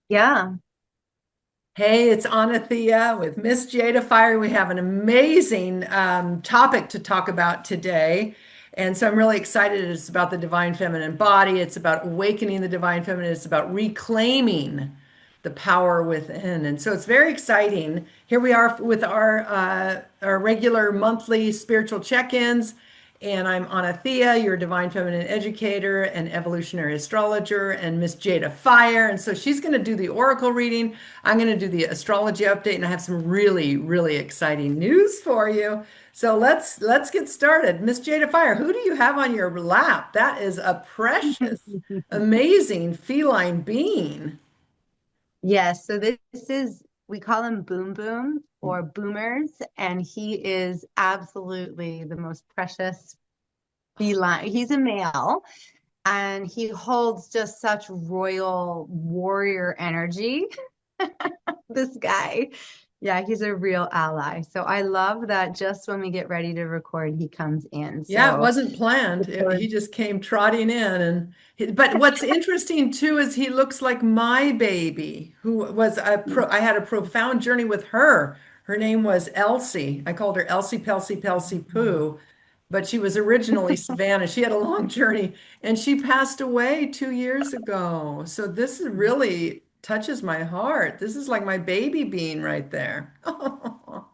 Yeah. Hey, it's Anathea with Miss Jada Fire. We have an amazing topic to talk about today. And so I'm really excited. It's about the divine feminine body. It's about awakening the divine feminine. It's about reclaiming the power within. And so it's very exciting. Here we are with our regular monthly spiritual check-ins. And I'm Anathea, your divine feminine educator and evolutionary astrologer, and Miss Jada Fire. And so she's going to do the oracle reading. I'm going to do the astrology update, and I have some really, really exciting news for you. So let's get started. Miss Jada Fire, who do you have on your lap? That is a precious, amazing feline being. Yes. So this is, we call him Boom Boom or Boomers, and he is absolutely the most precious feline. He's a male and he holds just such royal warrior energy. This guy. Yeah, he's a real ally. So I love that just when we get ready to record, he comes in. Yeah, it So wasn't planned. He just came trotting in, but what's interesting too is he looks like my baby, who was I had a profound journey with her. Her name was Elsie. I called her Elsie Pelsie Pelsie Pooh, but she was originally Savannah. She had a long journey and she passed away 2 years ago. So this is really touches my heart. This is like my baby being right there.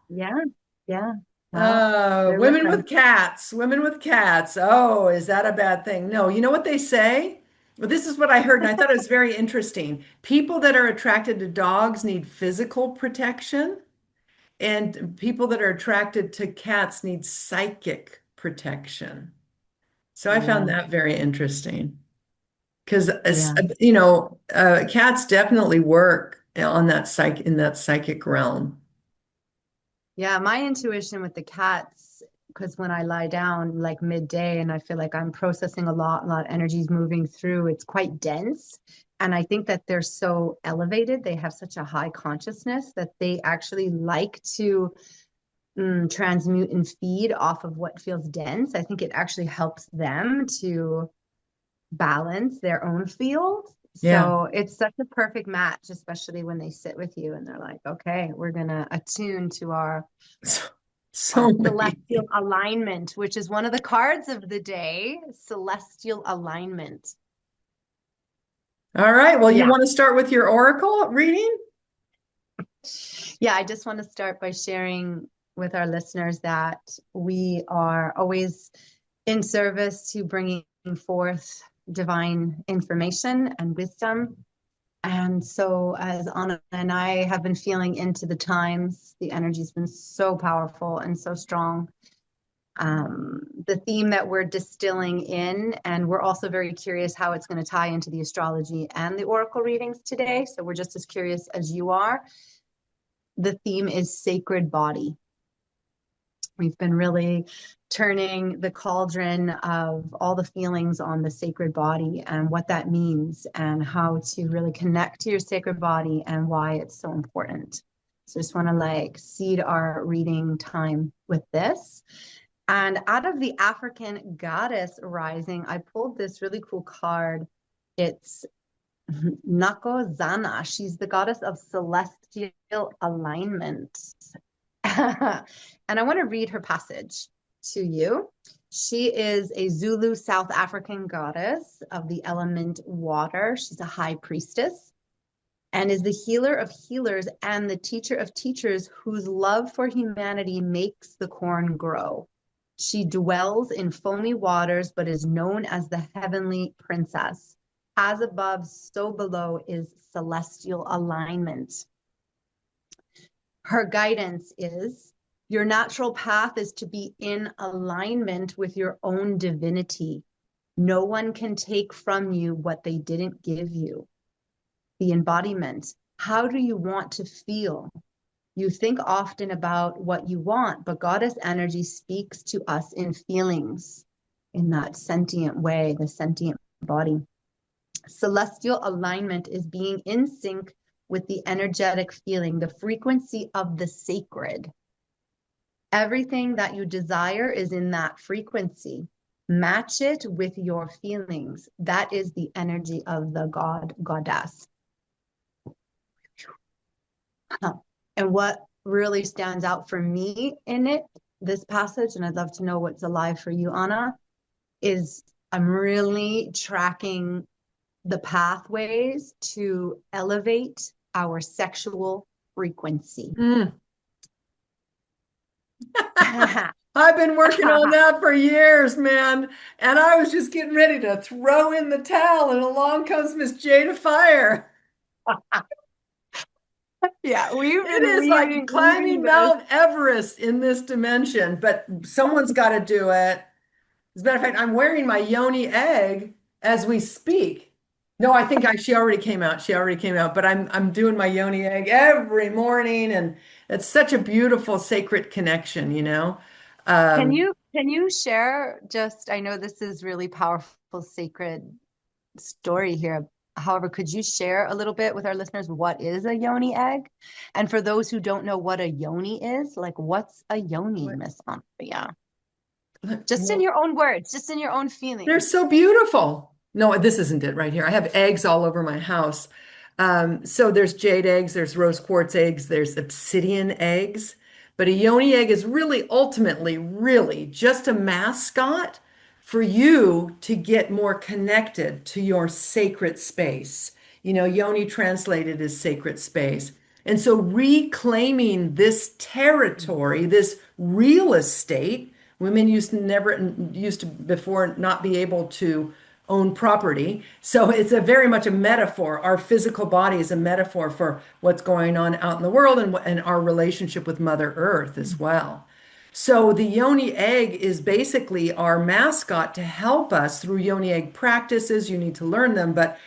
yeah, yeah. Well, they're with Women us. with cats, women with cats. Oh, is that a bad thing? No, you know what they say? Well, this is what I heard, and I thought it was very interesting. People that are attracted to dogs need physical protection, and people that are attracted to cats need psychic protection. So I found Yeah, that very interesting because, yeah. cats definitely work on that in that psychic realm. Yeah, my intuition with the cats, because when I lie down like midday and I feel like I'm processing a lot of energy's moving through, it's quite dense. And I think that they're so elevated, they have such a high consciousness that they actually like to transmute and feed off of what feels dense. I think it actually helps them to balance their own field. Yeah. So it's such a perfect match, especially when they sit with you and they're like, okay, we're going to attune to So, our so celestial many. alignment, which is one of the cards of the day, celestial alignment. All right. Well, you Yeah. want to start with your oracle reading? Yeah. I just want to start by sharing with our listeners that we are always in service to bringing forth divine information and wisdom. And so, as Anna and I have been feeling into the times, the energy's been so powerful and so strong. The theme that we're distilling in, and we're also very curious how it's going to tie into the astrology and the oracle readings today. So, we're just as curious as you are. The theme is sacred body. We've been really turning the cauldron of all the feelings on the sacred body and what that means and how to really connect to your sacred body and why it's so important. So just want to like seed our reading time with this. And out of the African goddess rising, I pulled this really cool card. It's Nakozana. She's the goddess of celestial alignment. And I want to read her passage to you. She is a Zulu South African goddess of the element water. She's a high priestess and is the healer of healers and the teacher of teachers whose love for humanity makes the corn grow. She dwells in foamy waters, but is known as the heavenly princess. As above, so below is celestial alignment. Her guidance is your natural path is to be in alignment with your own divinity. No one can take from you what they didn't give you. The embodiment. How do you want to feel? You think often about what you want, but goddess energy speaks to us in feelings in that sentient way, the sentient body. Celestial alignment is being in sync with the energetic feeling, the frequency of the sacred. Everything that you desire is in that frequency. Match it with your feelings. That is the energy of the god, goddess. And what really stands out for me in it, this passage, and I'd love to know what's alive for you, Anna, is I'm really tracking the pathways to elevate our sexual frequency. Mm. I've been working on that for years, man. And I was just getting ready to throw in the towel, and along comes Miss Jada Fire. Yeah, we've It been is like weaving climbing this. Mount Everest in this dimension, but someone's got to do it. As a matter of fact, I'm wearing my Yoni egg as we speak. No, I think she already came out. She already came out, but I'm doing my Yoni egg every morning, and it's such a beautiful sacred connection, you know. Um, Can you share just, I know this is really powerful, sacred story here. However, could you share a little bit with our listeners what is a yoni egg? And for those who don't know what a yoni is, like what's a yoni, Miss Andrea? Just in well, your own words, just in your own they're feelings. so beautiful. No, this isn't it right here. I have eggs all over my house. So there's jade eggs, there's rose quartz eggs, there's obsidian eggs. But a yoni egg is really ultimately, really just a mascot for you to get more connected to your sacred space. You know, yoni translated as sacred space. And so reclaiming this territory, this real estate. Women used to before not be able to own property. So it's a very much a metaphor. Our physical body is a metaphor for what's going on out in the world, and our relationship with Mother Earth as well. So the yoni egg is basically our mascot to help us through yoni egg practices. You need to learn them, but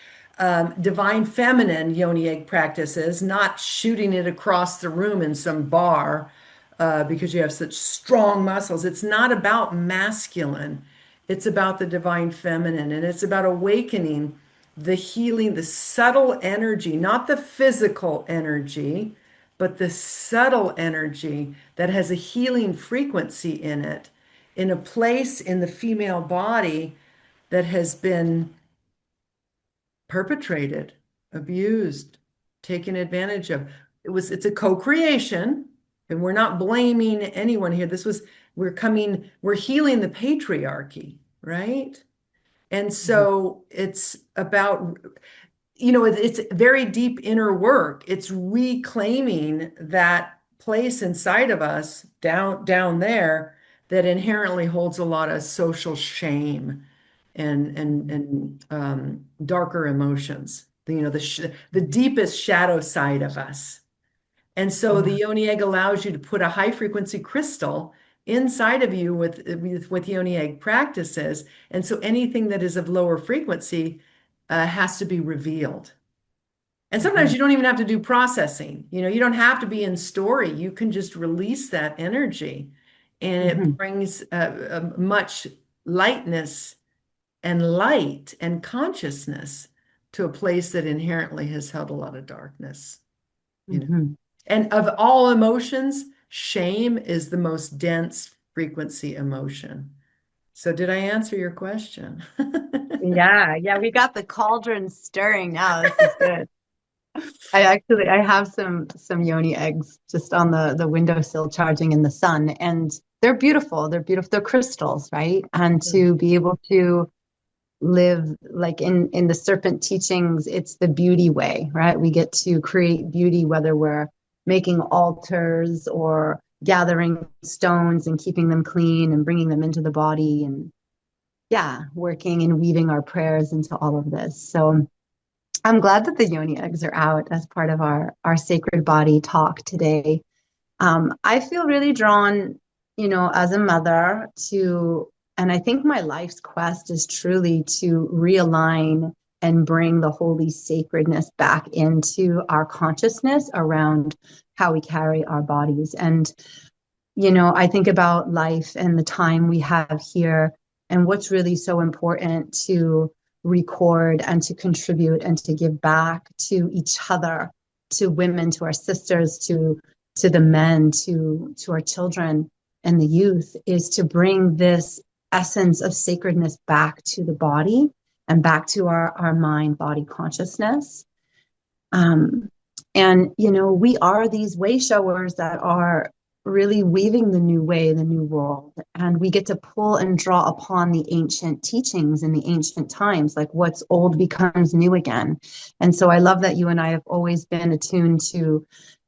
divine feminine yoni egg practices, not shooting it across the room in some bar because you have such strong muscles. It's not about masculine, it's about the divine feminine, and it's about awakening the healing, the subtle energy, not the physical energy, but the subtle energy that has a healing frequency in it, in a place in the female body that has been perpetrated, abused, taken advantage of. It's a co-creation, and we're not blaming anyone here. We're healing the patriarchy, right? And Mhm, so it's about, you know, it's very deep inner work. It's reclaiming that place inside of us down there that inherently holds a lot of social shame and darker emotions. You know, the deepest shadow side of us. And so the mhm, yoni egg allows you to put a high frequency crystal inside of you with yoni egg practices. And so anything that is of lower frequency has to be revealed. And sometimes mhm, you don't even have to do processing. You know, you don't have to be in story. You can just release that energy, and it mhm, brings a much lightness and light and consciousness to a place that inherently has held a lot of darkness, you know. mhm. And of all emotions, shame is the most dense frequency emotion. So did I answer your question? Yeah, yeah, we got the cauldron stirring now. This is good. I have some yoni eggs just on the windowsill charging in the sun, and they're beautiful. They're beautiful. They're crystals, right? And to be able to live like in the serpent teachings, it's the beauty way, right? We get to create beauty whether we're making altars or gathering stones and keeping them clean and bringing them into the body, and yeah, working and weaving our prayers into all of this. So I'm glad that the yoni eggs are out as part of our sacred body talk today. I feel really drawn, you know, as a mother to, and I think my life's quest is truly to realign and bring the holy sacredness back into our consciousness around how we carry our bodies. And, you know, I think about life and the time we have here and what's really so important to record and to contribute and to give back to each other, to women, to our sisters, to the men, to our children and the youth, is to bring this essence of sacredness back to the body and back to our mind body consciousness. um, And, we are these way showers that are really weaving the new way, the new world. And we get to pull and draw upon the ancient teachings in the ancient times, like what's old becomes new again. And so I love that you and I have always been attuned to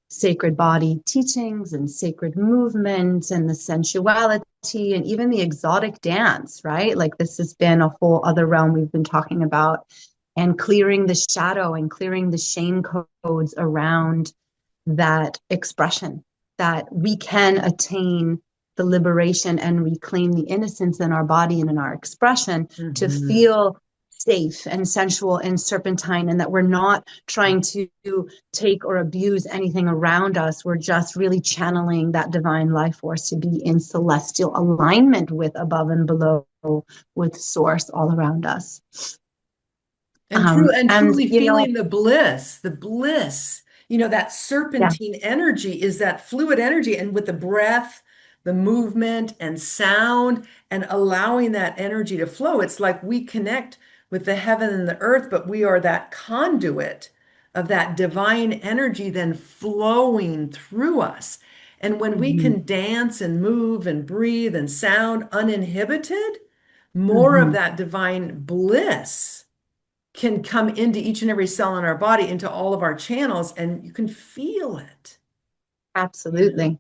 sacred body teachings and sacred movement and the sensuality and even the exotic dance, right? Like this has been a whole other realm we've been talking about, and clearing the shadow and clearing the shame codes around that expression, that we can attain the liberation and reclaim the innocence in our body and in our expression to feel safe and sensual and serpentine, and that we're not trying to take or abuse anything around us. We're just really channeling that divine life force to be in celestial alignment with above and below, with source all around us. And truly You know, feeling the bliss, that yeah. serpentine energy is that fluid energy. And with the breath, the movement and sound, and allowing that energy to flow, it's like we connect with the heaven and the earth, but we are that conduit of that divine energy then flowing through us. And when we Mhm. can dance and move and breathe and sound uninhibited, more of Mhm. that divine bliss can come into each and every cell in our body, into all of our channels, and you can feel it. Absolutely.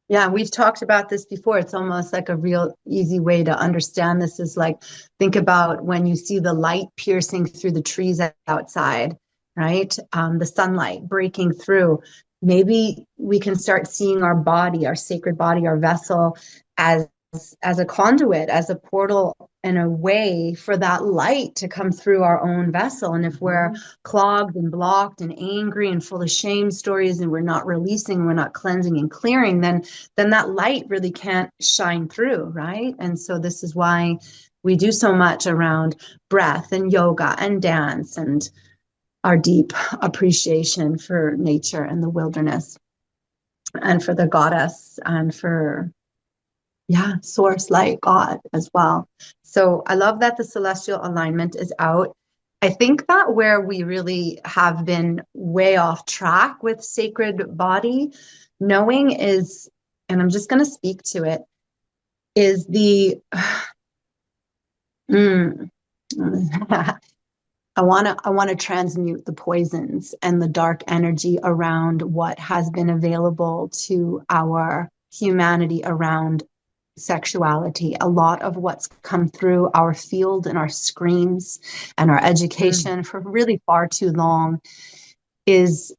Yeah, we've talked about this before. It's almost like a real easy way to understand this is like, think about when you see the light piercing through the trees outside, right? The sunlight breaking through. Maybe we can start seeing our body, our sacred body, our vessel as as a conduit, as a portal and a way for that light to come through our own vessel. And if we're clogged and blocked and angry and full of shame stories, and we're not releasing, we're not cleansing and clearing, then that light really can't shine through, right? And so this is why we do so much around breath and yoga and dance and our deep appreciation for nature and the wilderness and for the goddess and for source, light, God as well. So I love that the celestial alignment is out. I think that where we really have been way off track with sacred body knowing is, and I'm just going to speak to it, is the I want to transmute the poisons and the dark energy around what has been available to our humanity around sexuality. A lot of what's come through our field and our screens and our Mm. education for really far too long is,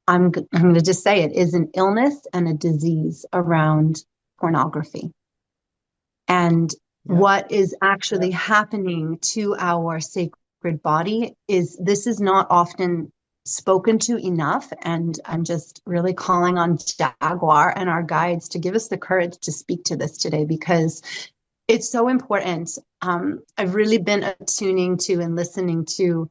I'm going to just say it, is an illness and a disease around pornography. And Yep. what is actually happening to our sacred body is, this is not often spoken to enough. And I'm just really calling on Jaguar and our guides to give us the courage to speak to this today, because it's so important. I've really been attuning to and listening to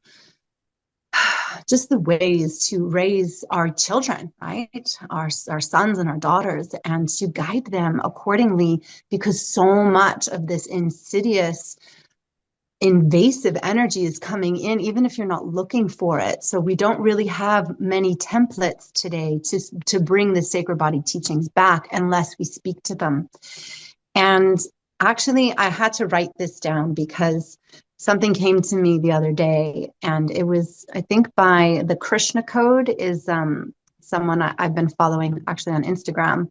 just the ways to raise our children, right? Our sons and our daughters, and to guide them accordingly, because so much of this insidious, invasive energy is coming in, even if you're not looking for it. So we don't really have many templates today to bring the sacred body teachings back unless we speak to them. And actually, I had to write this down because something came to me the other day, and it was, I think, by the Krishna Code, is someone I've been following actually on Instagram.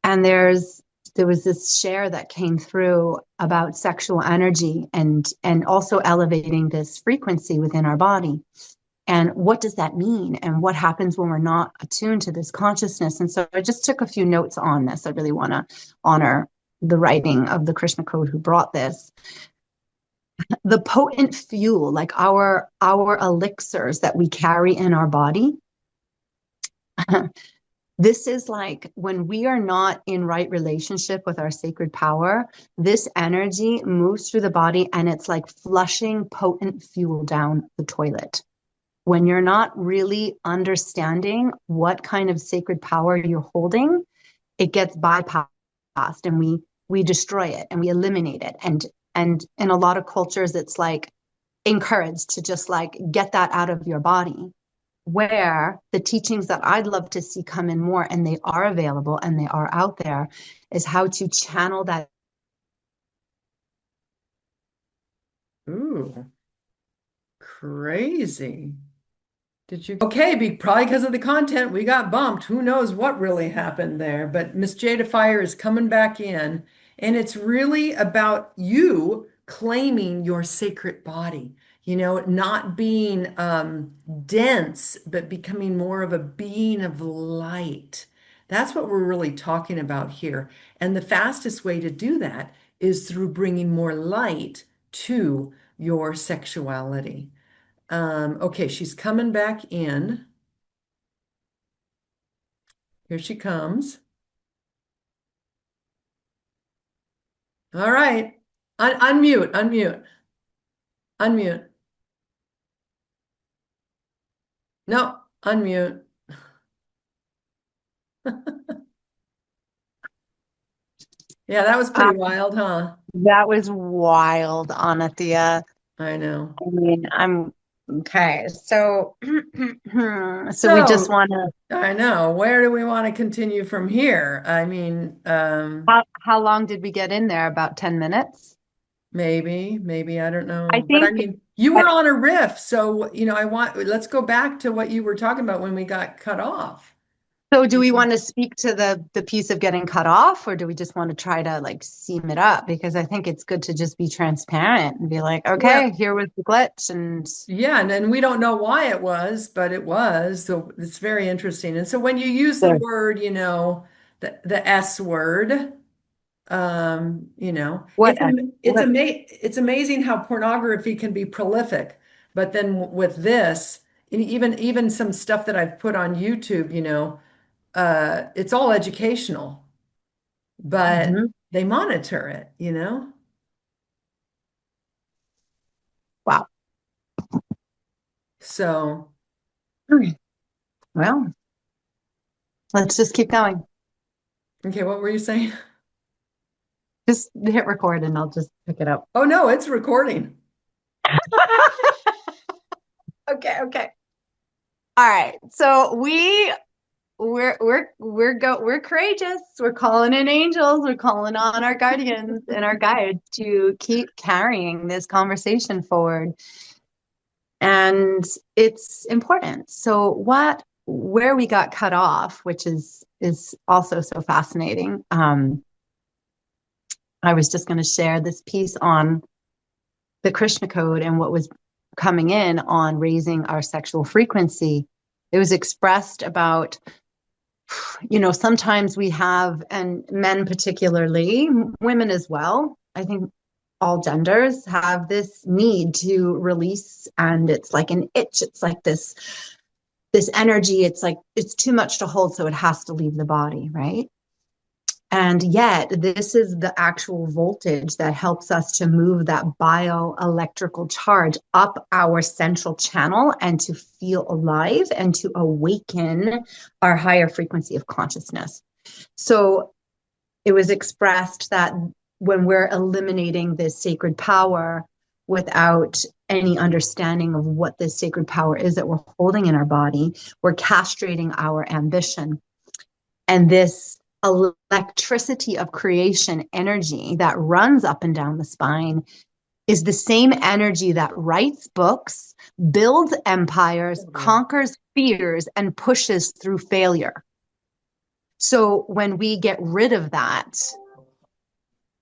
And there was this share that came through about sexual energy and also elevating this frequency within our body. And what does that mean? And what happens when we're not attuned to this consciousness? And so I just took a few notes on this. I really want to honor the writing of the Krishna Code who brought this. The potent fuel, like our elixirs that we carry in our body, this is like when we are not in right relationship with our sacred power, this energy moves through the body and it's like flushing potent fuel down the toilet. When you're not really understanding what kind of sacred power you're holding, it gets bypassed, and we destroy it and we eliminate it. And in a lot of cultures, it's like encouraged to just like get that out of your body. where the teachings that I'd love to see come in more, and they are available and they are out there, is how to channel that. Ooh, crazy. Did you? Okay, probably because of the content, we got bumped. Who knows what really happened there? But Miss Jada Fire is coming back in, and it's really about you claiming your sacred body. Not being dense, but becoming more of a being of light. That's what we're really talking about here. And the fastest way to do that is through bringing more light to your sexuality. Okay, she's coming back in. Here she comes. All right. Unmute, unmute, unmute. No, unmute. Yeah, that was pretty wild, huh? That was wild, Anathea. I know. I mean, I'm okay. So, so we just So, want to. I know. Where do we want to continue from here? I mean, How long did we get in there? About 10 minutes? maybe, I don't I know. But I think. mean, you I- were on a riff, so, let's go back to what you were talking about when we got cut off. So, do we want to speak to the piece of getting cut off, or do we just want to try to like seam it up? Because I think it's good to just be transparent and be like, okay, Well, here was the glitch, and yeah, and then we don't know why it was, but it was. So it's very interesting. And so when you use the there. word, the S word, What? it's What? amazing how pornography can be prolific. But then with this, and even some stuff that I've put on YouTube, it's all educational, but Mhm. they monitor it. Wow. So, Okay. Well, let's just keep going. okay, what were you saying? Just hit record, and I'll just pick it up. Oh no, it's recording. Okay. Okay. All right. So we're courageous. We're calling in angels. We're calling on our guardians and our guides to keep carrying this conversation forward. And it's important. So where we got cut off, which is also so fascinating. I was just going to share this piece on the Krishna code and what was coming in on raising our sexual frequency. It was expressed about, sometimes we have, and men particularly, women as well, I think all genders have this need to release, and it's like an itch. It's like this energy. It's like it's too much to hold, so it has to leave the body, right? And yet, this is the actual voltage that helps us to move that bioelectrical charge up our central channel and to feel alive and to awaken our higher frequency of consciousness. So it was expressed that when we're eliminating this sacred power without any understanding of what this sacred power is that we're holding in our body, we're castrating our ambition. And this electricity of creation energy that runs up and down the spine is the same energy that writes books, builds empires, conquers fears, and pushes through failure. So when we get rid of that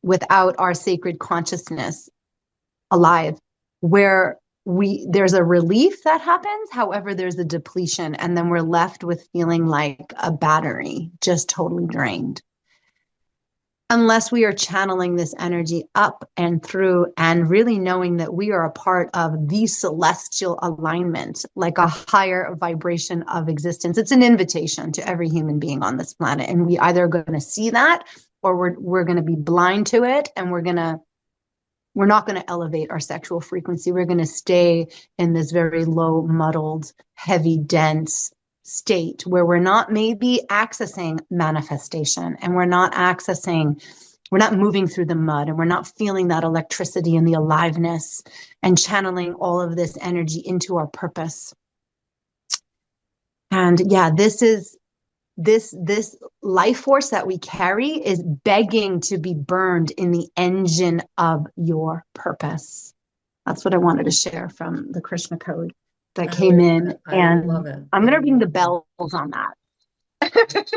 without our sacred consciousness alive, where there's a relief that happens, however, there's a depletion, and then we're left with feeling like a battery, just totally drained. Unless we are channeling this energy up and through and really knowing that we are a part of the celestial alignment, like a higher vibration of existence. It's an invitation to every human being on this planet. And we either are going to see that, or we're going to be blind to it, and we're not going to elevate our sexual frequency. We're going to stay in this very low, muddled, heavy, dense state where we're not maybe accessing manifestation, and we're not moving through the mud, and we're not feeling that electricity and the aliveness and channeling all of this energy into our purpose. And yeah, this life force that we carry is begging to be burned in the engine of your purpose. That's what I wanted to share from the Krishna code that I came love in. it. I love And it. I'm I going to ring love the bells on that. it.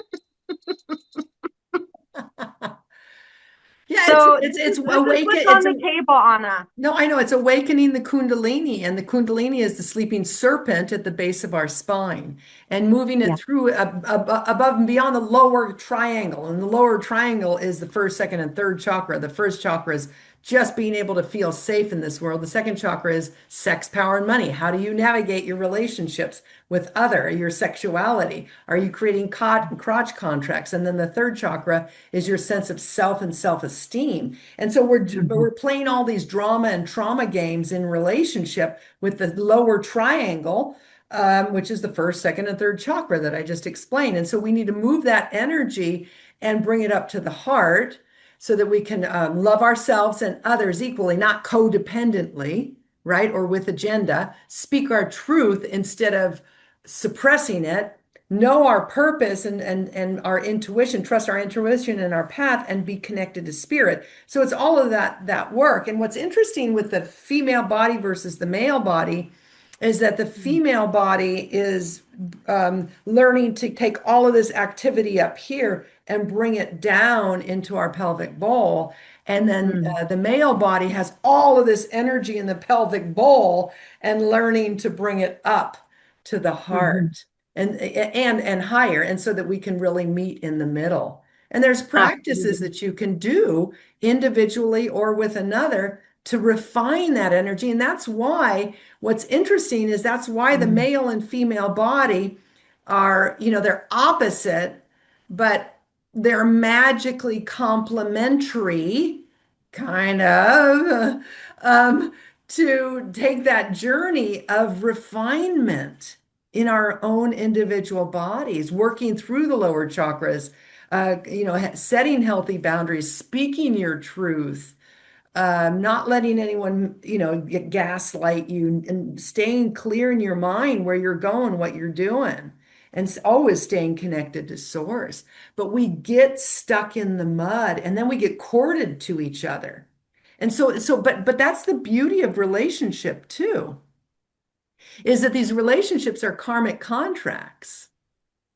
Yeah, So it's this is awaken. what's on It's the a table, Anna. No, I know it's awakening the Kundalini, and the Kundalini is the sleeping serpent at the base of our spine, and moving it Yeah. through above and beyond the lower triangle. And the lower triangle is the first, second, and third chakra. The first chakra is just being able to feel safe in this world. The second chakra is sex, power, and money. How do you navigate your relationships with other, your sexuality? Are you creating crotch contracts? And then the third chakra is your sense of self and self-esteem. And so Mhm. we're playing all these drama and trauma games in relationship with the lower triangle, which is the first, second, and third chakra that I just explained. And so we need to move that energy and bring it up to the heart so that we can love ourselves and others equally, not codependently, right? Or with agenda, speak our truth instead of suppressing it, know our purpose and our intuition, trust our intuition and our path, and be connected to spirit. So it's all of that work. And what's interesting with the female body versus the male body is that the female body is learning to take all of this activity up here and bring it down into our pelvic bowl. And then Mhm. the male body has all of this energy in the pelvic bowl and learning to bring it up to the Mhm. heart and higher, and so that we can really meet in the middle. And there's practices Absolutely. that you can do individually or with another to refine that energy. And that's why what's interesting is that's why the Mhm. male and female body are, they're opposite, but they're magically complementary, kind of, um, to take that journey of refinement in our own individual bodies, working through the lower chakras, setting healthy boundaries, speaking your truth, not letting anyone, gaslight you, and staying clear in your mind where you're going, what you're doing, and always staying connected to source. But we get stuck in the mud, and then we get corded to each other. And but that's the beauty of relationship too, is that these relationships are karmic contracts.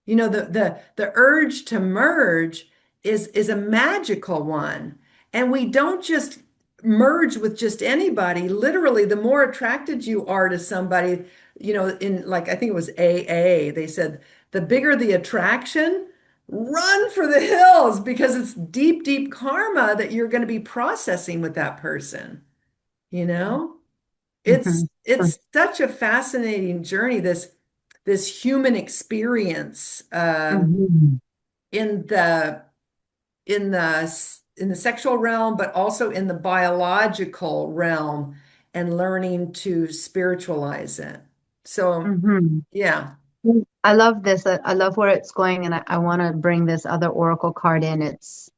The urge to merge is a magical one. And we don't just merge with just anybody. Literally, the more attracted you are to somebody, in, like, I think it was AA, they said the bigger the attraction, run for the hills, because it's deep, deep karma that you're going to be processing with that person, you know? It's Mhm. it's such a fascinating journey, this human experience, Mhm. in the sexual realm, but also in the biological realm, and learning to spiritualize it. So Mhm. yeah. I love this. I love where it's going, and I want to bring this other oracle card in. It's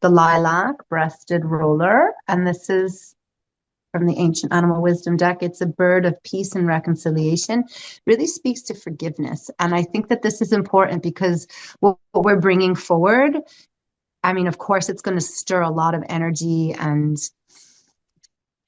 the lilac breasted roller, and this is from the ancient animal wisdom deck. It's a bird of peace and reconciliation. Really speaks to forgiveness, and I think that this is important because what we're bringing forward. I mean, of course, it's going to stir a lot of energy and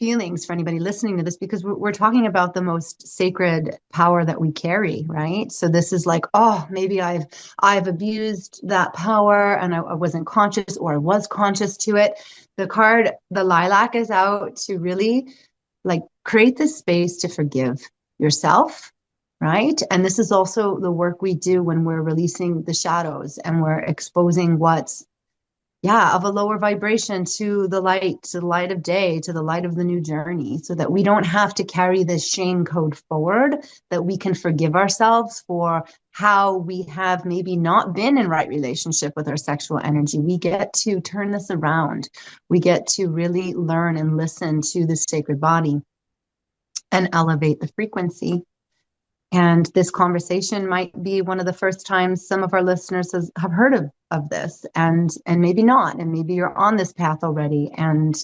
feelings for anybody listening to this because we're talking about the most sacred power that we carry, right? So this is like, oh, maybe I've abused that power and I wasn't conscious, or I was conscious to it. The card, the lilac, is out to really like create this space to forgive yourself, right? And this is also the work we do when we're releasing the shadows and we're exposing what's, yeah, of a lower vibration to the light of day, to the light of the new journey, so that we don't have to carry this shame code forward, that we can forgive ourselves for how we have maybe not been in right relationship with our sexual energy. We get to turn this around. We get to really learn and listen to the sacred body and elevate the frequency. And this conversation might be one of the first times some of our listeners have heard of this, and maybe not, and maybe you're on this path already. And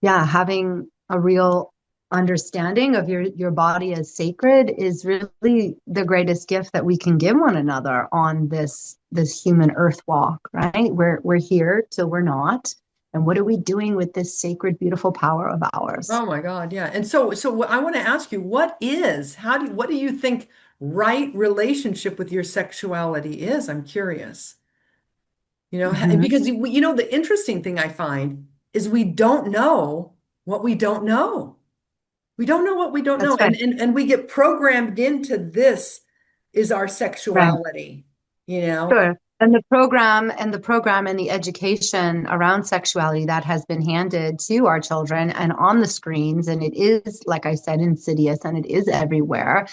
yeah, having a real understanding of your body as sacred is really the greatest gift that we can give one another on this human earth walk, right? We're here till we're not. And what are we doing with this sacred, beautiful power of ours? Oh my God, yeah. And so I want to ask you, what do you think right relationship with your sexuality is? I'm curious. Mhm. Because the interesting thing I find is we don't know what we don't know. We don't know what we don't know. That's right. And we get programmed into this is our Right. sexuality, you know? Sure. And the program and the education around sexuality that has been handed to our children and on the screens, and it is, like I said, insidious and it is everywhere,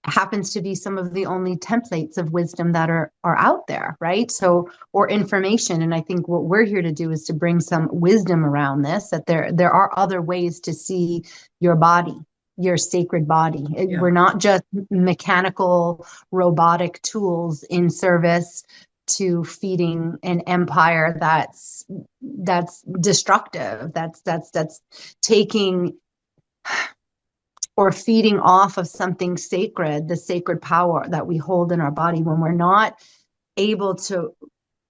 happens to be some of the only templates of wisdom that are out there, right? So, or information. And I think what we're here to do is to bring some wisdom around this, that there are other ways to see your body, your sacred body. Yeah. We're not just mechanical robotic tools in service to feeding an empire that's destructive, that's taking or feeding off of something sacred, the sacred power that we hold in our body, when we're not able to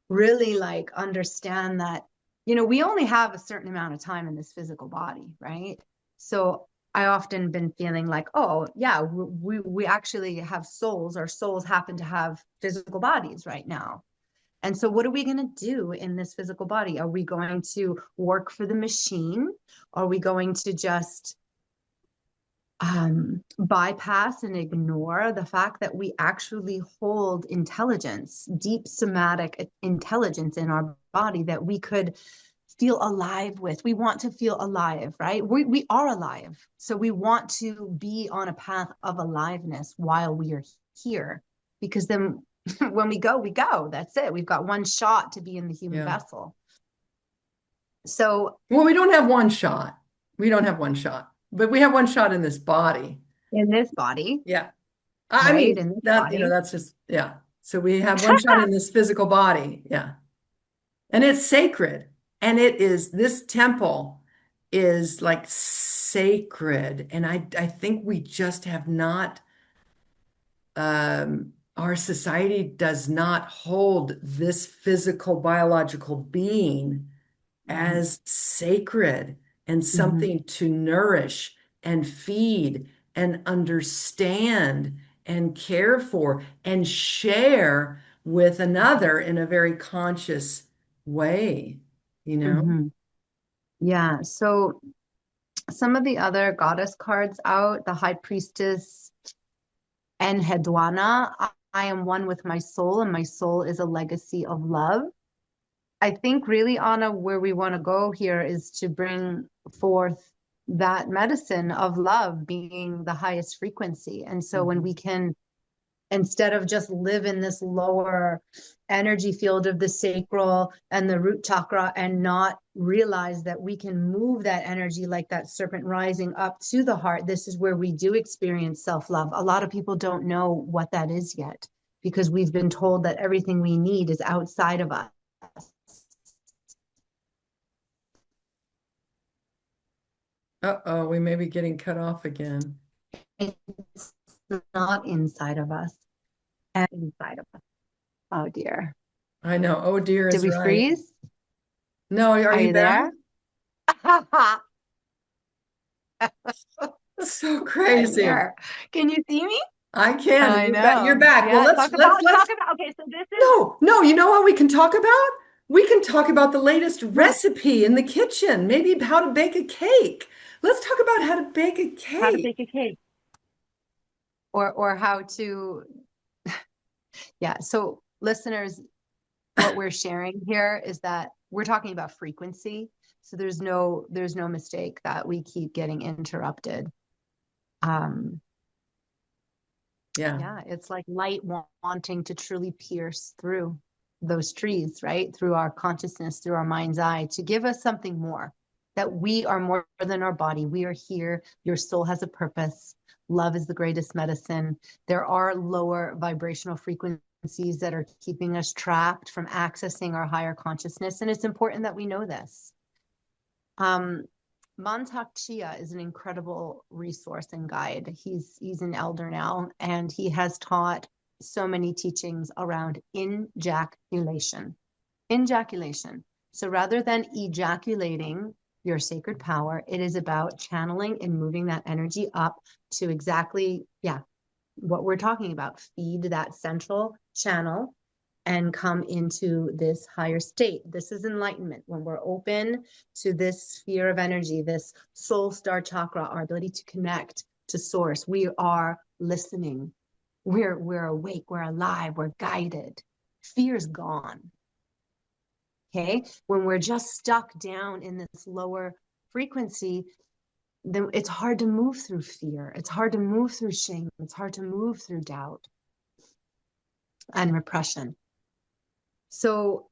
really like understand that, we only have a certain amount of time in this physical body, right? So I often been feeling like, oh yeah, we actually have souls. Our souls happen to have physical bodies right now. And so what are we going to do in this physical body? Are we going to work for the machine? Are we going to just bypass and ignore the fact that we actually hold intelligence, deep somatic intelligence in our body that we could feel alive with? We want to feel alive, right? We are alive. So we want to be on a path of aliveness while we are here, because then when we go, we go. That's it. We've got one shot to be in the human Yeah. vessel. So Well, we don't have one shot. We don't have one shot, but we have one shot in this body. in this body, Yeah. I right? mean, In this that, body. that's just, yeah. So we have one shot in this physical body. Yeah. And it's sacred. And this temple is like sacred. And I think we just have not, our society does not hold this physical biological being Mhm. as sacred and Mhm. something to nourish and feed and understand and care for and share with another in a very conscious way, you know? Mhm. Yeah. So some of the other goddess cards out, the High Priestess and Hedwana, I am one with my soul, and my soul is a legacy of love. I think really, Anna, where we want to go here is to bring forth that medicine of love being the highest frequency. And so when Mhm. we can, instead of just live in this lower energy field of the sacral and the root chakra and not realize that we can move that energy like that serpent rising up to the heart, this is where we do experience self-love. A lot of people don't know what that is yet, because we've been told that everything we need is outside of us. Uh-oh, we may be getting cut off again. It's not inside of us and inside of us. Oh dear. I know. Oh dear Did is we right. freeze? No, are Are you you back? there? So I'm crazy. here. Can you see me? I can. I You're back. You're know. back. Well, Yeah. let's Okay. So this is no, no, you know what we can talk about? We can talk about the latest what? recipe in the kitchen, maybe how to bake a cake. Let's talk about how to bake a How to cake. bake a cake, or how to, yeah. So listeners, what we're sharing here is that we're talking about frequency. So there's no mistake that we keep getting interrupted. Um, Yeah. Yeah, it's like light wanting to truly pierce through those trees, right? Through our consciousness, through our mind's eye, to give us something more, that we are more than our body. We are here. Your soul has a purpose. Love is the greatest medicine. There are lower vibrational frequencies that are keeping us trapped from accessing our higher consciousness. And it's important that we know this. Um, Montauk Chia is an incredible resource and guide. He's an elder now, and he has taught so many teachings around injaculation. Injaculation. So rather than ejaculating your sacred power, it is about channeling and moving that energy up to exactly, yeah, what we're talking about. Feed that central channel and come into this higher state. This is enlightenment. When we're open to this sphere of energy, this soul star chakra, our ability to connect to source, we are listening. We're awake, we're alive, we're guided. Fear's gone. Okay. When we're just stuck down in this lower frequency, then it's hard to move through fear. It's hard to move through shame. It's hard to move through doubt and repression. So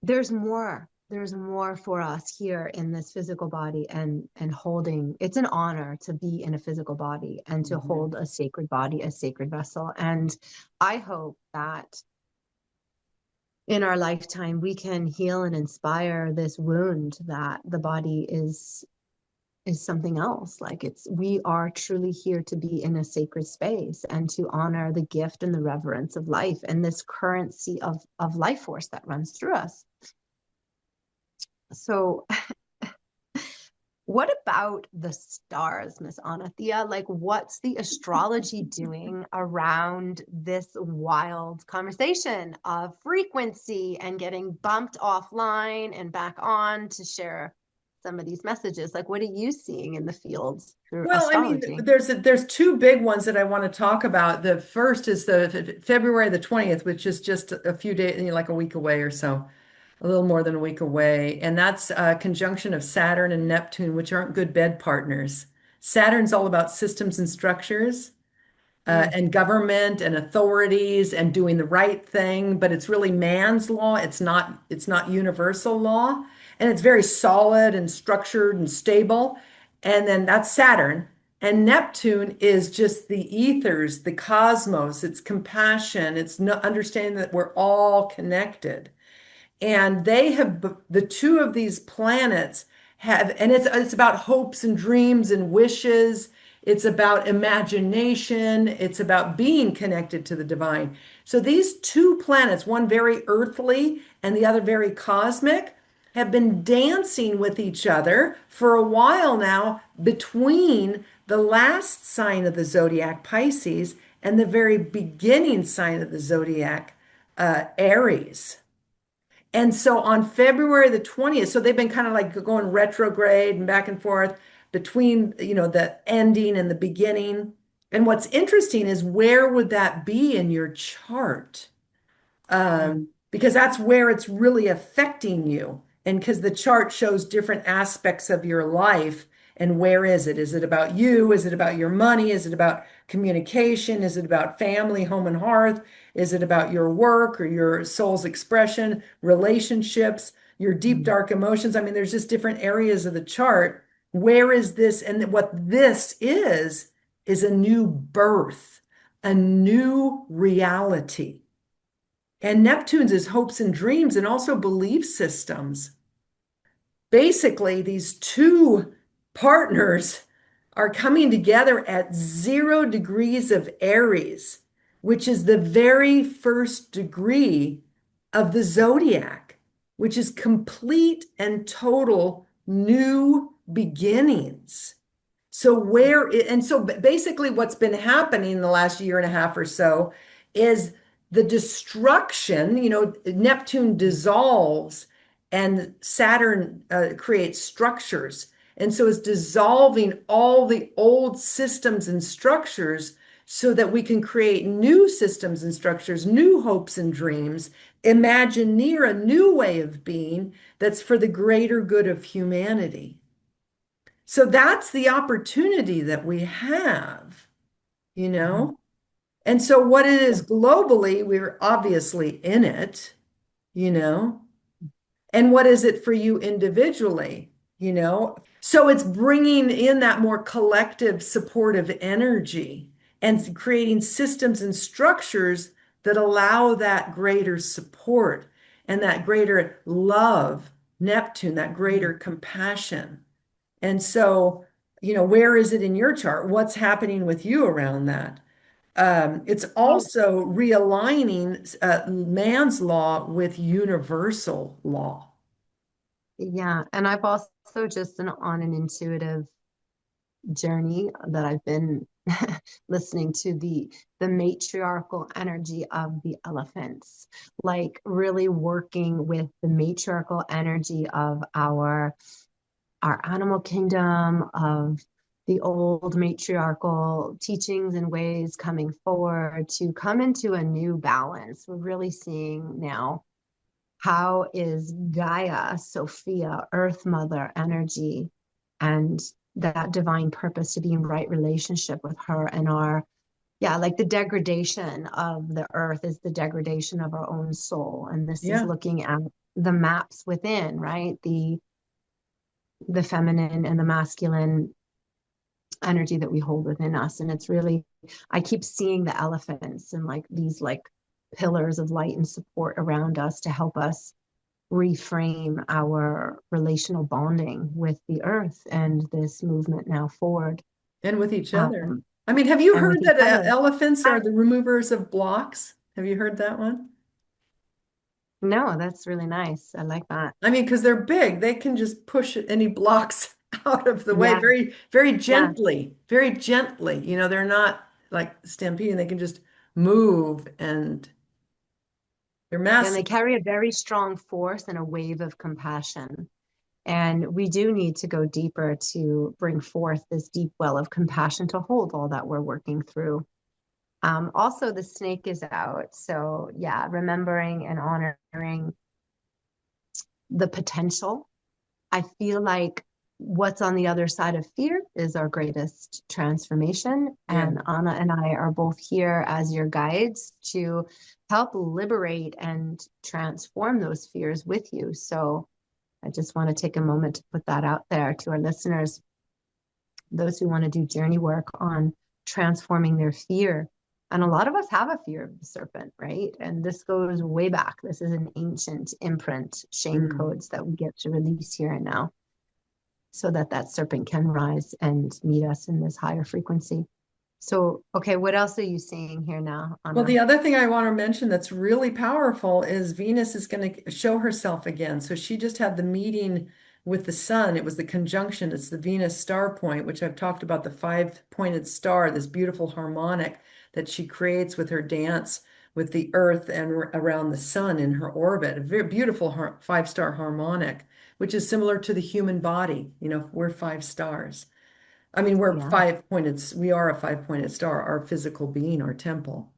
there's more. There's more for us here in this physical body, and holding. It's an honor to be in a physical body and to hold a sacred body, a sacred vessel. And I hope that in our lifetime we can heal and inspire this wound that the body is something else. Like, we are truly here to be in a sacred space and to honor the gift and the reverence of life and this currency of life force that runs through us. So what about the stars, Miss Anathea? Like, what's the astrology doing around this wild conversation of frequency and getting bumped offline and back on to share some of these messages? Like, what are you seeing in the fields through Well, I mean, astrology? there's two big ones that I want to talk about. The first is the February the 20th, which is just a few days, like a week away or so, a little more than a week away. And that's a conjunction of Saturn and Neptune, which aren't good bed partners. Saturn's all about systems and structures, Mm, and government and authorities and doing the right thing, but it's really man's law. It's not universal law. And it's very solid and structured and stable. And then that's Saturn. And Neptune is just the ethers, the cosmos, it's compassion, it's no, understanding that we're all connected. And they have the two of these planets have, and it's about hopes and dreams and wishes. It's about imagination. It's about being connected to the divine. So these two planets, one very earthly and the other very cosmic, have been dancing with each other for a while now between the last sign of the zodiac, Pisces, and the very beginning sign of the zodiac, Aries. And so on February the 20th, so they've been kind of like going retrograde and back and forth between, the ending and the beginning. And what's interesting is, where would that be in your chart? mm, Because that's where it's really affecting you. And because the chart shows different aspects of your life. And where is it? Is it about you? Is it about your money? Is it about communication? Is it about family, home, and hearth? Is it about your work or your soul's expression, relationships, your deep, mm, dark emotions? I mean, there's just different areas of the chart. Where is this? And what this is a new birth, a new reality. And Neptune's is hopes and dreams and also belief systems. Basically, these two partners are coming together at 0 degrees of Aries, which is the very first degree of the zodiac, which is complete and total new beginnings. So basically what's been happening in the last year and a half or so is the destruction, Neptune dissolves and Saturn creates structures. And so it's dissolving all the old systems and structures so that we can create new systems and structures, new hopes and dreams, imagineer a new way of being that's for the greater good of humanity. So that's the opportunity that we have, you mhm. know? And so what it is globally, we're obviously in it, you know? And what is it for you individually, you know? So it's bringing in that more collective supportive energy and creating systems and structures that allow that greater support and that greater love, Neptune, that greater compassion. And so, where is it in your chart? What's happening with you around that? It's Oh, also realigning man's law with universal law. yeah. And I've also just been on an intuitive journey that I've been listening to the matriarchal energy of the elephants, like really working with the matriarchal energy of our animal kingdom, of the old matriarchal teachings and ways coming forward to come into a new balance. We're really seeing now how is Gaia, Sophia, Earth Mother energy, and that divine purpose to be in right relationship with her and our, yeah, like the degradation of the earth is the degradation of our own soul. And this is Yeah. looking at the maps within, right? The feminine and the masculine energy that we hold within us. And it's really, I keep seeing the elephants and like these like pillars of light and support around us to help us reframe our relational bonding with the earth and this movement now forward, And with each other. um, I mean, have you and heard with each that other. elephants are the removers of blocks? Have you heard that one? No, that's really nice. I like that. I mean, because they're big, they can just push any blocks out of the way Yeah, very, very yeah. gently, very gently. They're not like stampeding, they can just move and they're And they massive. carry a very strong force and a wave of compassion. And we do need to go deeper to bring forth this deep well of compassion to hold all that we're working through. Also, the snake is out. So, yeah, remembering and honoring the potential. I feel like what's on the other side of fear is our greatest transformation. Yeah. And Anna and I are both here as your guides to help liberate and transform those fears with you. So I just want to take a moment to put that out there to our listeners, those who want to do journey work on transforming their fear. And a lot of us have a fear of the serpent, right? And this goes way back. This is an ancient imprint, shame Mm. codes that we get to release here and now so that that serpent can rise and meet us in this higher frequency. So, okay, what else are you seeing here now, Well, Anna? the other thing I want to mention that's really powerful is Venus is going to show herself again. So she just had the meeting with the sun. It was the conjunction. It's the Venus star point, which I've talked about, the five-pointed star, this beautiful harmonic that she creates with her dance with the earth and around the sun in her orbit. A very beautiful five-star harmonic, which is similar to the human body. We're five stars. I mean, Yeah. we are a five-pointed star, our physical being, our temple.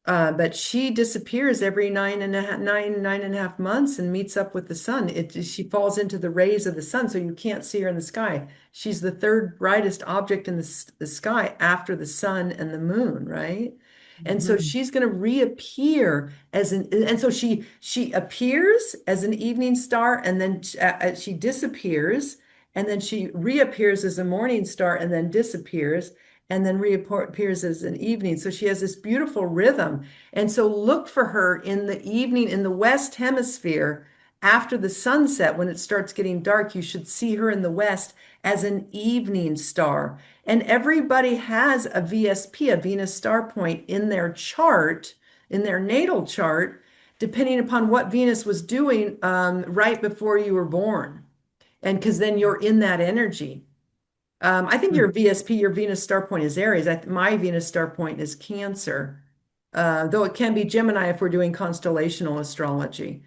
But she disappears every 9.5 months and meets up with the sun. She falls into the rays of the sun, so you can't see her in the sky. She's the third brightest object in the sky after the sun and the moon, right? And so Mhm. she's going to reappear and so she appears as an evening star, and then she disappears, and then she reappears as a morning star, and then disappears and then reappears as an evening. So she has this beautiful rhythm. And so look for her in the evening in the West Hemisphere after the sunset. When it starts getting dark, you should see her in the West as an evening star. And everybody has a VSP, a Venus star point, in their chart, in their natal chart, depending upon what Venus was doing right before you were born. And because then you're in that energy. I think your VSP, your Venus star point is Aries. My Venus star point is Cancer, though it can be Gemini if we're doing constellational astrology.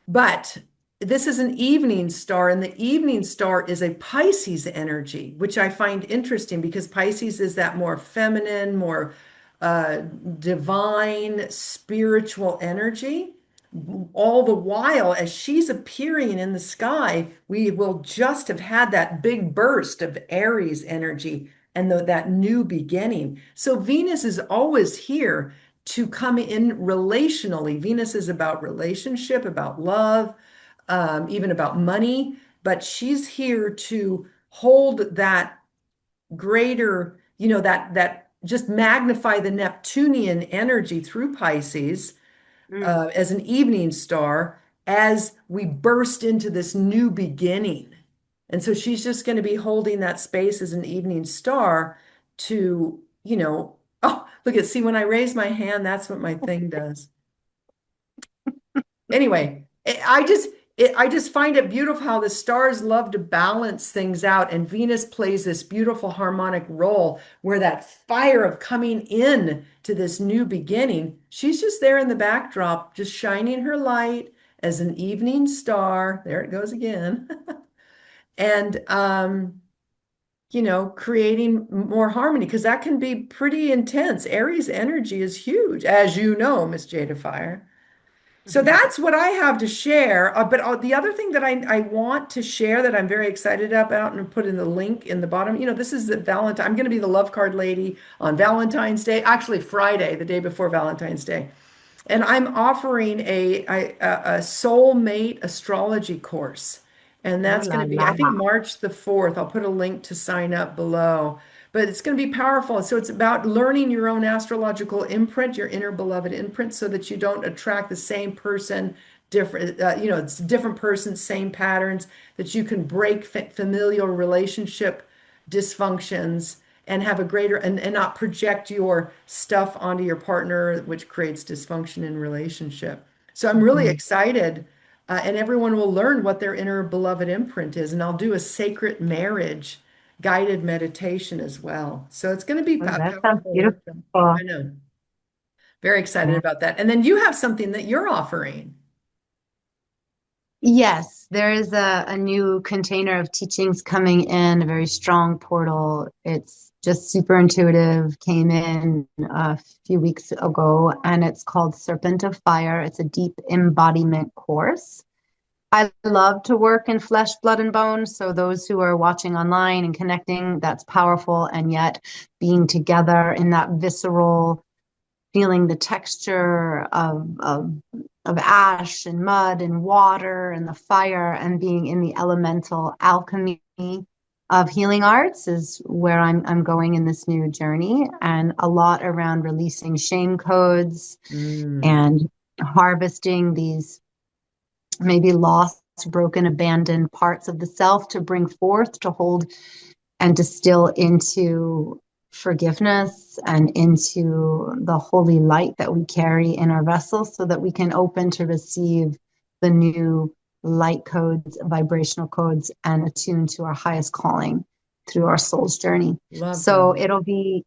But this is an evening star, and the evening star is a Pisces energy, which I find interesting because Pisces is that more feminine, more uh, divine, spiritual energy. All the while, as she's appearing in the sky, we will just have had that big burst of Aries energy and that new beginning. So Venus is always here to come in relationally. Venus is about relationship, about love, even about money, but she's here to hold that greater, that just magnify the Neptunian energy through Pisces Mm. as an evening star as we burst into this new beginning. And so she's just going to be holding that space as an evening star to, oh, look at, see, when I raise my hand, that's what my thing does. Anyway, I just find it beautiful how the stars love to balance things out, and Venus plays this beautiful harmonic role where that fire of coming in to this new beginning, she's just there in the backdrop, just shining her light as an evening star. There it goes again. And creating more harmony because that can be pretty intense. Aries energy is huge, as you know, Miss Jada Fire. So that's what I have to share. But the other thing that I want to share that I'm very excited about and put in the link in the bottom, this is the Valentine. I'm going to be the love card lady on Valentine's Day, actually Friday, the day before Valentine's Day. And I'm offering a soulmate astrology course. And Ooh that's going la to be, la. I think, March the 4th. I'll put a link to sign up below. But it's going to be powerful. So it's about learning your own astrological imprint, your inner beloved imprint, so that you don't attract the same person, different, it's different persons, same patterns, that you can break familial relationship dysfunctions and have a greater and not project your stuff onto your partner, which creates dysfunction in relationship. So I'm really Mhm. excited, and everyone will learn what their inner beloved imprint is. And I'll do a sacred marriage guided meditation as well. So it's going to be Oh, a that sounds powerful workshop. beautiful. I know. Very excited Yeah. about that. And then you have something that you're offering. Yes, there is a new container of teachings coming in, a very strong portal. It's just super intuitive, came in a few weeks ago, and it's called Serpent of Fire. It's a deep embodiment course. I love to work in flesh, blood, and bone. So those who are watching online and connecting, that's powerful. And yet being together in that visceral, feeling the texture of ash and mud and water and the fire and being in the elemental alchemy of healing arts is where I'm going in this new journey, and a lot around releasing shame codes Mm, and harvesting these maybe lost, broken, abandoned parts of the self to bring forth, to hold and distill into forgiveness and into the holy light that we carry in our vessels so that we can open to receive the new light codes, vibrational codes, and attune to our highest calling through our soul's journey. love So that. it'll be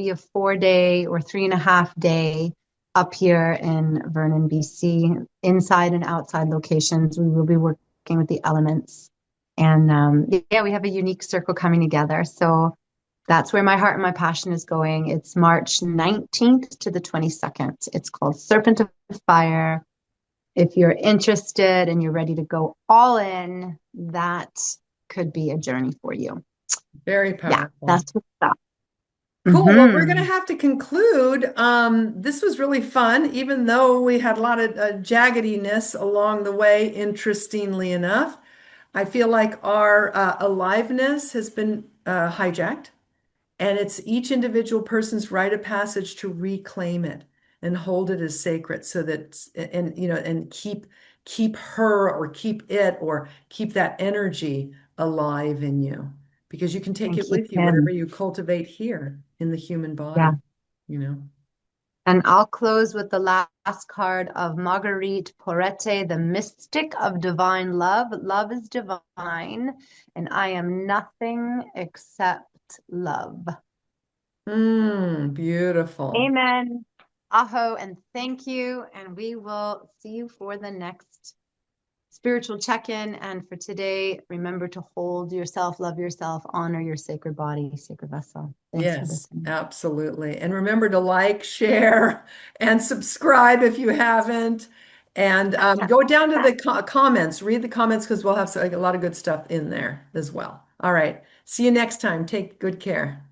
a 4 day or 3.5 day up here in Vernon, BC, inside and outside locations. We will be working with the elements. And yeah, we have a unique circle coming together. So that's where my heart and my passion is going. It's March 19th to the 22nd. It's called Serpent of Fire. If you're interested and you're ready to go all in, that could be a journey for you. Very Yeah, powerful. that's what's up. Cool. Well, we're going to Mm-hmm. have to conclude. This was really fun, even though we had a lot of jaggediness along the way, interestingly enough. I feel like our aliveness has been hijacked, and it's each individual person's rite of passage to reclaim it and hold it as sacred so that, and keep her or keep it or keep that energy alive in you because you can take And it keep with you whatever him. you cultivate here in the human Yeah. body, you know. And I'll close with the last card of Marguerite Porete, the mystic of divine love. Love is divine, and I am nothing except love. Beautiful. Amen. Aho, and thank you. And we will see you for the next spiritual check-in. And for today, remember to hold yourself, love yourself, honor your sacred body, sacred vessel. Thanks for Yes, listening. absolutely. And remember to like, share, and subscribe if you haven't. And go down to the comments, read the comments because we'll have a lot of good stuff in there as well. All right. See you next time. Take good care.